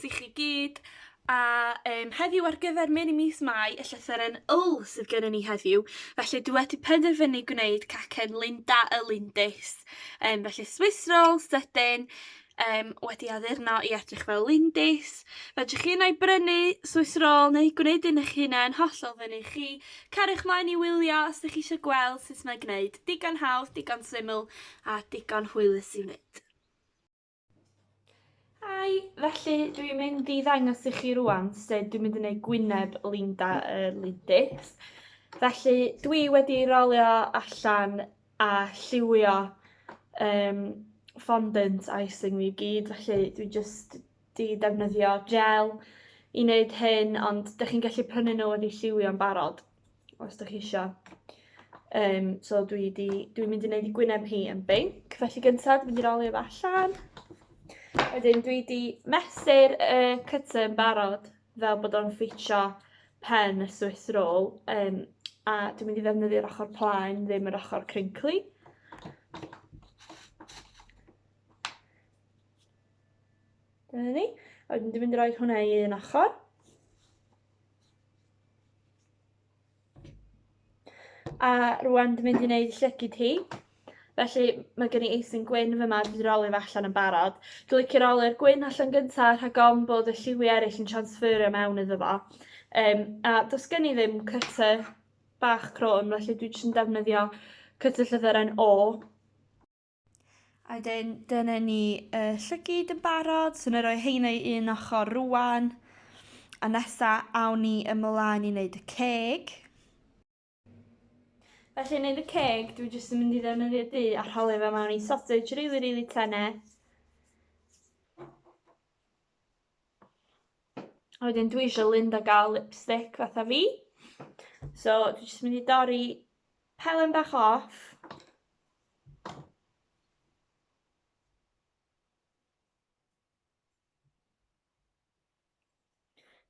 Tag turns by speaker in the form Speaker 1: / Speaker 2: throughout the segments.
Speaker 1: Swis i chi gyd, a heddiw ar gyfer mynd i mis Mai, y llythyren sydd gennym ni heddiw, felly dwi wedi penderfynu gwneud cacen Linda y Lindys, felly Swiss roll sydyn, wedi addurno i edrych fel Lindys. Fedrwch chi yna i brynu Swiss roll neu gwneud un eich hunain, hollol fyny chi. Cariwch mlaen i wylio os ydych chi eisiau gweld sut mae'n gwneud. Digon hawdd, digon syml a digon hwylus i wneud. Hai, felly dwi'n mynd i ddangos i chi rwan sut dwi'n mynd i wneud gwyneb Linda y Lindys. Felly dwi wedi rolio allan a lliwio Fondnat icing fi gyd, felly dwi jyst di defnyddio gel i wneud hyn, ond ydych chi'n gallu prynu nhw wedi lliwio'n barod os ydych chi eisiau. So dwi'n mynd i wneud i gwyneb hi yn binc, felly gyntaf dwi'n mynd i rolio fo allan. Wedyn dwi wedi mesur y cytyn barod fel bod o'n ffitio pen y Swiss roll, a dwi'n mynd i ddefnyddio'r ochr plaen, ddim yr ochr crinkly. Dyna ni. Wedyn dwi'n mynd i roi hwnna i un ochr. A rwan dwi'n mynd i wneud llygyd hi. Felly mae gen i icing gwyn fyma, dwi wedi rolio fo allan yn barod. Dwi'n licio rolio'r gwyn allan gyntaf rhag ofn bod y lliwiau eraill yn transferio mewn iddo fo. A does gen i ddim cutter bach crwn, felly dwi jyst yn defnyddio cutter llythyren O. A dyna ni llygyd yn barod, so wna i roi heina i un ochr rwan. A nesa awn ni ymlaen i wneud y ceg. Felly wneud y ceg, dwi jyst yn mynd i ddefnyddio du a rholi fe mewn i sausage rili tenne. A wedyn dwi eisiau Linda gael lipstick fatha fi. So dwi jyst yn mynd i dorri pelen bach off.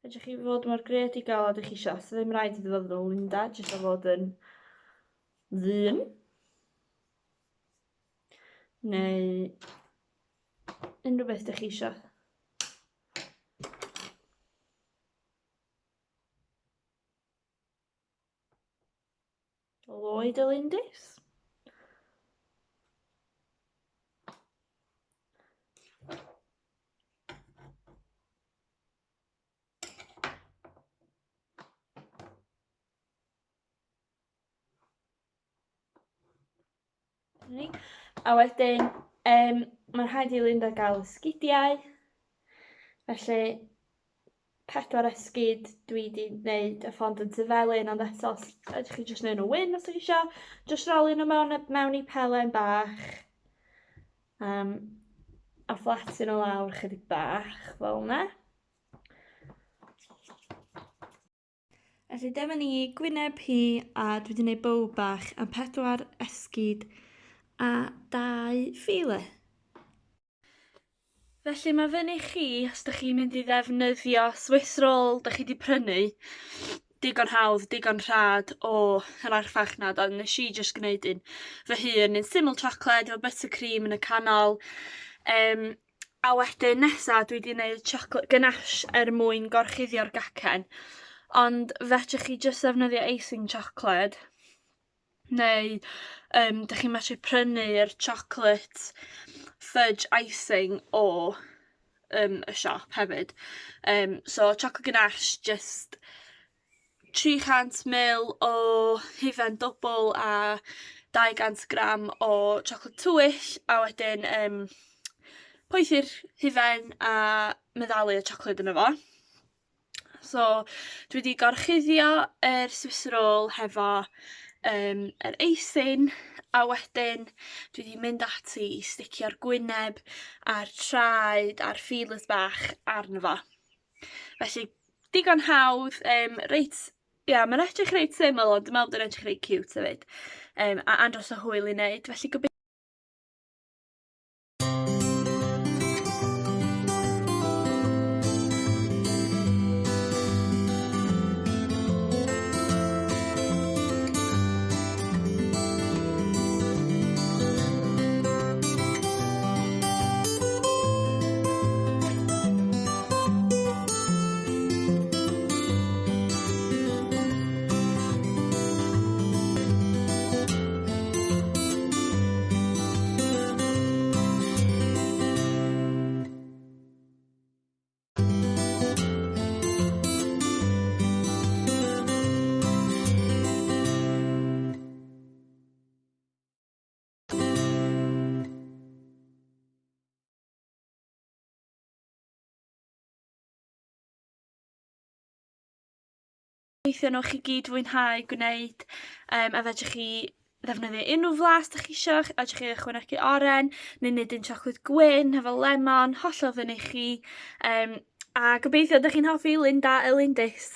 Speaker 1: Fedrwch chi fod mor greadigol a ydych chi eisiau, so ddim rhaid iddo fod yn Linda, jyst o fod yn ddyn. Neu unrhyw beth ydych chi eisiau. Linda y Lindys. A wedyn, mae'n rhaid i Linda gael esgidiau. Felly, 4 esgid dwi wedi gwneud y Fondnat y felyn, ond eto, ydych chi jyst wneud nhw wyn os ydych chi eisiau. Jyst roli nhw mewn i pelen bach. A flatio nhw lawr chydig bach, fel yna. Felly dyma ni gwyneb hi, a dwi wedi gwneud bow bach am 4 esgid a 2 ffile. Felly mae fyny chi os ydych chi'n mynd i ddefnyddio Swiss roll ydych chi wedi prynu. Digon hawdd, digon rhad o yr archfarchnad, ond nes i jyst gwneud un fy hun, un syml siocled efo buttercream yn y canol. A wedyn nesaf dwi wedi gwneud Ganache mwyn gorchuddio'r gacen. Ond fedrwch chi jyst ddefnyddio icing siocled. Neu dych chi'n medru prynu'r chocolate fudge icing o y siop hefyd. So chocolate ganache, just 300 ml o hufen dwbl a 200 gram o chocolate tywyll, a wedyn poethu'r hufen a meddalu y chocolate yna fo. So dwi wedi gorchuddio yr Swiss roll hefo yr icing, a wedyn dwi wedi mynd ati i sticio'r gwyneb a'r traed a'r feelers bach arno fo. Felly digon hawdd, mae'n edrych reit syml, ond dwi'n meddwl bod yn edrych reit cute hefyd. A andros o hwyl i wneud, felly gobeithio. Gobeithio nhw chi gyd fwynhau gwneud a fedrwch chi ddefnyddio unrhyw flas ydych chi isio, fedrwch chi ychwanegu oren neu wneud un siocled gwyn efo lemon, hollol fyny chi a gobeithio ydych chi'n hoffi Linda y Lindys.